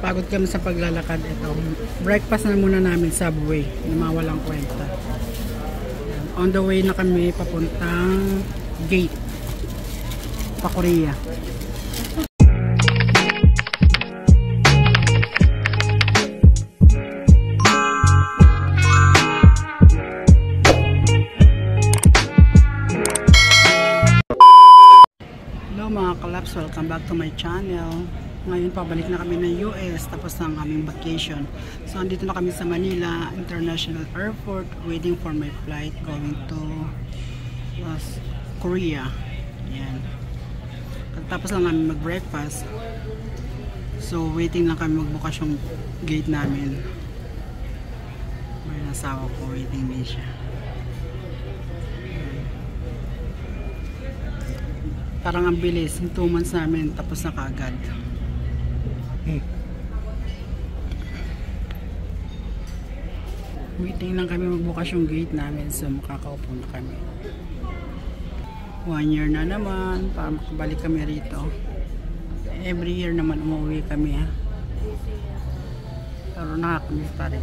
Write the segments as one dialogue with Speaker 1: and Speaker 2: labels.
Speaker 1: Napagod kami sa paglalakad. Ito, breakfast na muna namin Subway na mga walang kwenta. On the way na kami papuntang gate pa Korea. Hello mga kalaps, welcome back to my channel. Ngayon pabalik na kami ng US tapos ng aming vacation. So andito na kami sa Manila International Airport waiting for my flight going to Korea. Yan. Tapos lang namin mag-breakfast. So waiting lang kami magbukas yung gate namin. May asawa ko, waiting din siya. Parang ang bilis, yung 2 months namin tapos na kaagad. Waiting lang kami magbukas yung gate namin, so makakaupo na kami. 1 year na naman para makabalik kami rito. Every year naman umuwi kami ha. Pero nakakamiss pa rin.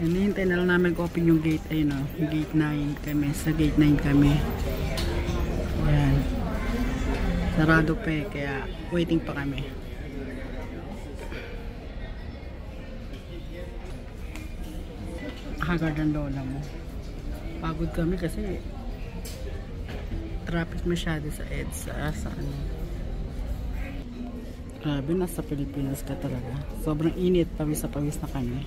Speaker 1: Hinihintay na lang namin open yung gate. Ayun o, gate 9 kami. Sa gate 9 kami. Ayan. Sarado pa eh, kaya waiting pa kami. Hagard ang lola mo. Pagod kami kasi traffic masyado sa EDSA. Sa ano. Grabe, nasa Pilipinas ka talaga. Sobrang init, pawis na kami.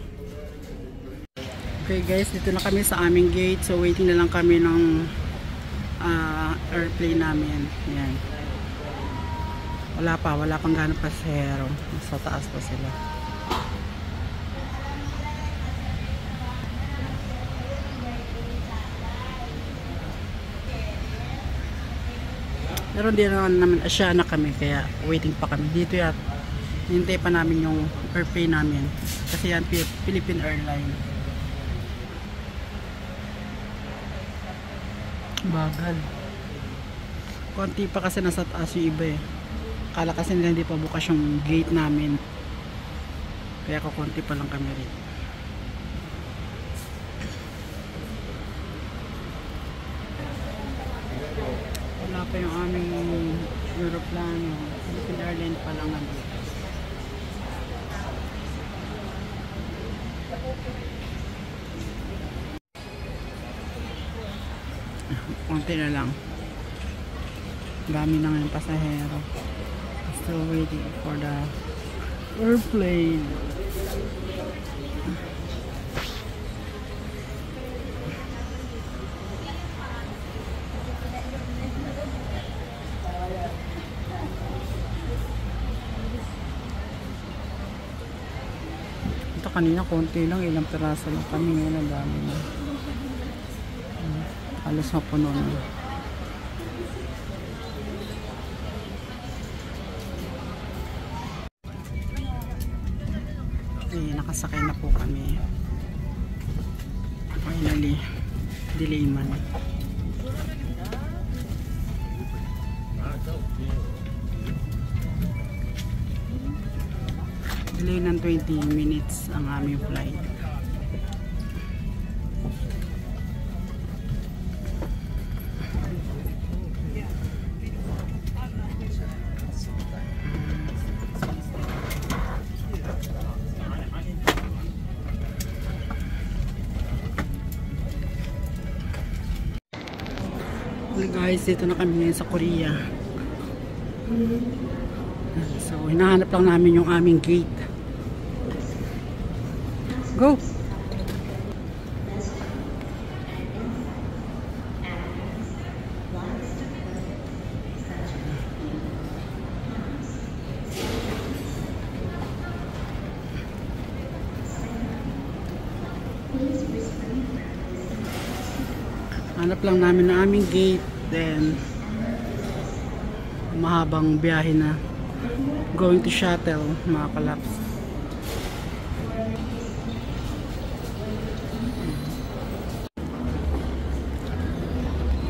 Speaker 1: Okay guys, dito na kami sa aming gate. So waiting na lang kami ng airplane namin. Ayan. Wala pang ganong pasahero. Sa taas pa sila. Pero hindi naman Asya na kami, kaya waiting pa kami. Dito yan, hintay pa namin yung airplane namin. Kasi yan, Philippine Airlines. Bagal. Konti pa kasi nasa taas yung iba eh. Akala kasi nila hindi pa bukas yung gate namin. Kaya kukunti pa lang kami rin. Wala pa yung aming aeroplano. Philippine Airlines pa lang nandito. Konti na lang. Dami na ngayon pasahero. Still waiting for the airplane. Ito kanina konti lang, ilang piraso lang kami, ngayon ang dami na. Alas mapuno na. Okay, nakasakay na po kami. Finally, delay man. Delay ng 20 minutes ang aming flight. Guys, dito na kami ngayon sa Korea. So, hinahanap lang namin yung aming gate. Go! Hanap lang namin ang aming gate. Then mahabang biyahe na going to shuttle mga kalaps.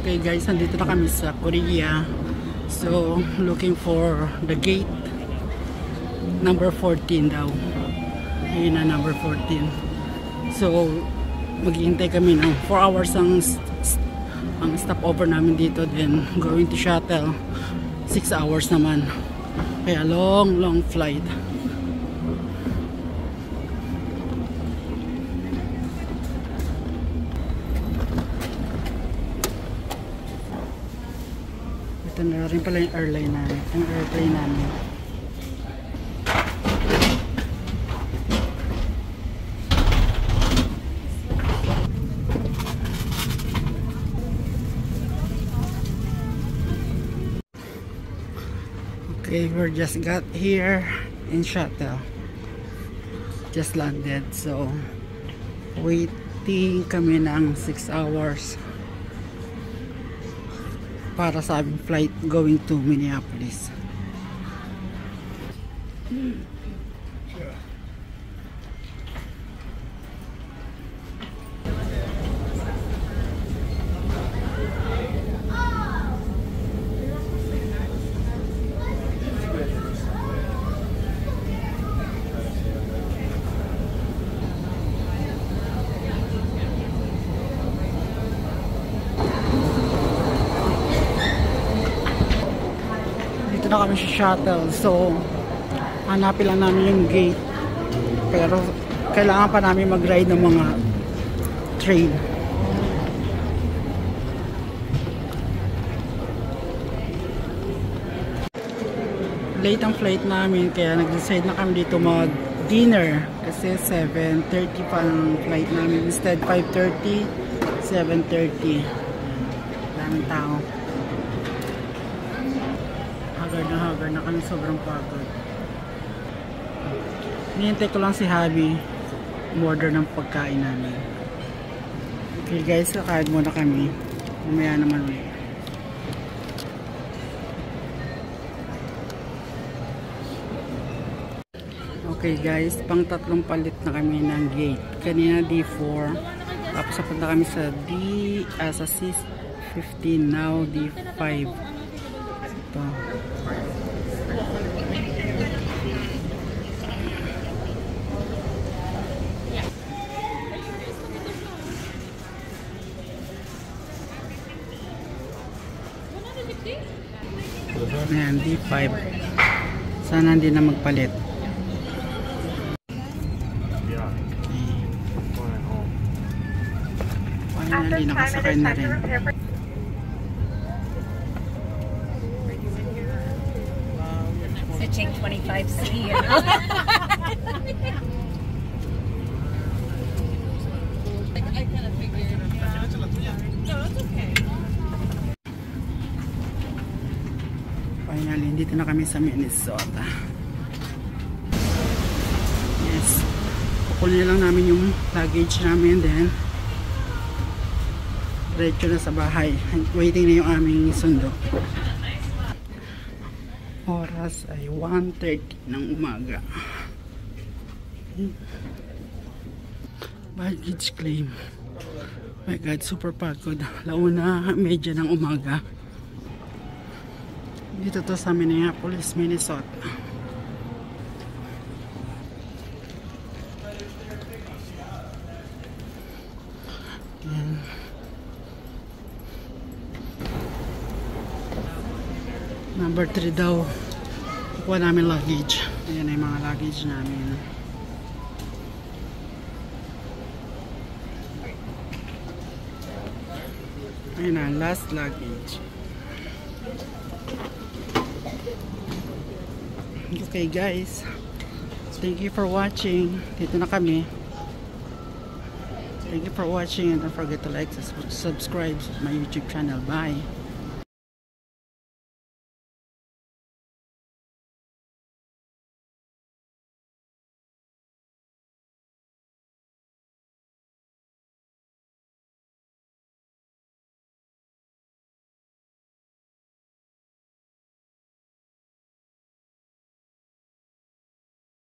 Speaker 1: Okay guys, nandito na kami sa Korea. So, looking for the gate number 14 daw. Ayun na, number 14. So, maghihintay kami ng 4 hours ang stopover namin dito. Then, going to shuttle 6 hours naman. Kaya long flight. Ito na rin pala yung airplane namin. Okay, we just got here in shuttle. Just landed. So, waiting kami ng 6 hours para sa aming flight going to Minneapolis. Na kami sa shuttle, so hanapin lang namin yung gate, pero kailangan pa namin mag-ride ng mga train. Late ang flight namin, kaya nag-decide na kami dito mag-dinner kasi 7:30 pa ang flight namin, instead 5:30, 7:30. Daming tao. Hagar na kami, sobrang pagod. Nihintay ko lang si Habi umorder ng pagkain namin. Okay guys, kakain muna kami, mamaya naman ulit. Okay guys, pang tatlong palit na kami ng gate. Kanina D4, tapos napunta kami sa sa C15, now D5. Ito. Ayan, D5. Sana hindi na magpalit. Finally, nakasakay na rin.
Speaker 2: Switching 25C.
Speaker 1: Finally, dito na kami sa Minnesota. Yes. Kukunin lang namin yung luggage namin, then diretso na sa bahay. Waiting na yung aming sundo. Oras ay 1:30 ng umaga. Baggage claim. My God, super pagod. Launa, medya ng umaga. Dito to sa Minneapolis, Minnesota. Yan. Number 3 daw. Kukuha namin luggage. Ayan ay mga luggage namin. Ayan na, last luggage. Okay guys, thank you for watching. Dito na kami. Thank you for watching, and don't forget to like and subscribe to my YouTube channel. Bye.